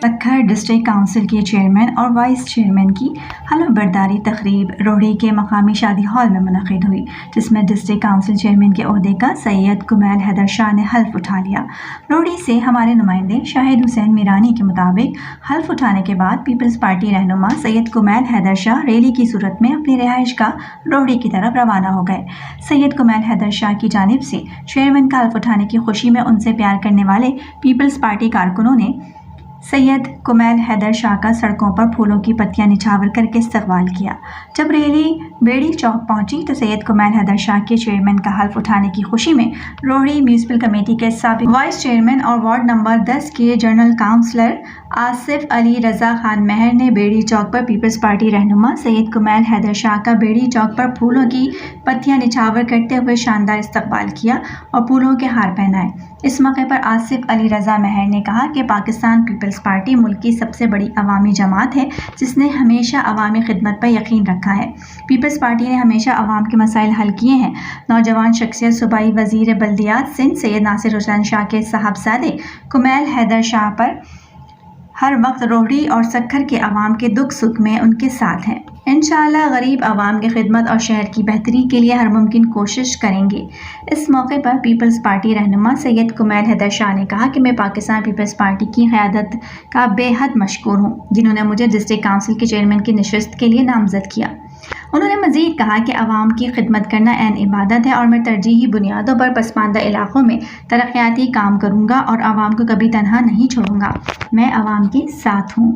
Sukkur district council کے chairman اور vice chairman کی حلف برداری تقریب روہڑی کے مقامی شادی ہال میں منعقد ہوئی، جس میں ڈسٹرکٹ کونسل چیئرمین کے عہدے کا سید کمیل حیدر شاہ نے حلف اٹھا لیا۔ روہڑی سے ہمارے نمائندے شاہد حسین میرانی کے مطابق حلف اٹھانے کے بعد پیپلز پارٹی رہنما سید کمیل حیدر شاہ ریلی کی صورت میں اپنی رہائش گاہ روہڑی کی طرف روانہ ہو گئے۔ سید کمیل حیدر شاہ کی جانب سے چیئرمین کا حلف اٹھانے کی خوشی میں ان سے پیار کرنے والے پیپلز پارٹی کارکنوں نے سید کمیل حیدر شاہ کا سڑکوں پر پھولوں کی پتیاں نچھاور کر کے استقبال کیا۔ جب ریلی بیڑی چوک پہنچی تو سید کمیل حیدر شاہ کے چیئرمین کا حلف اٹھانے کی خوشی میں روہڑی میونسپل کمیٹی کے سابق وائس چیئرمین اور وارڈ نمبر 10 کے جنرل کونسلر آصف علی رضا خان مہر نے بیڑی چوک پر پیپلز پارٹی رہنما سید کمیل حیدر شاہ کا بیڑی چوک پر پھولوں کی پتیاں نچھاور کرتے ہوئے شاندار استقبال کیا اور پھولوں کے ہار پہنائے۔ اس موقع پر آصف علی رضا مہر نے کہا کہ پاکستان پیپلز پارٹی ملک کی سب سے بڑی عوامی جماعت ہے جس نے ہمیشہ عوامی خدمت پر یقین رکھا ہے۔ پیپلز پارٹی نے ہمیشہ عوام کے مسائل حل کیے ہیں۔ نوجوان شخصیت صوبائی وزیر بلدیات سندھ سید ناصر حسین شاہ کے صاحبزادے کمیل حیدر شاہ پر ہر وقت روہڑی اور سکھر کے عوام کے دکھ سکھ میں ان کے ساتھ ہیں۔ انشاءاللہ غریب عوام کی خدمت اور شہر کی بہتری کے لیے ہر ممکن کوشش کریں گے۔ اس موقع پر پیپلز پارٹی رہنما سید کمیل حیدر شاہ نے کہا کہ میں پاکستان پیپلز پارٹی کی قیادت کا بے حد مشکور ہوں جنہوں نے مجھے ڈسٹرکٹ کونسل کے چیئرمین کی نشست کے لیے نامزد کیا۔ انہوں نے مزید کہا کہ عوام کی خدمت کرنا عین عبادت ہے اور میں ترجیحی بنیادوں پر پسماندہ علاقوں میں ترقیاتی کام کروں گا اور عوام کو کبھی تنہا نہیں چھوڑوں گا۔ میں عوام کے ساتھ ہوں۔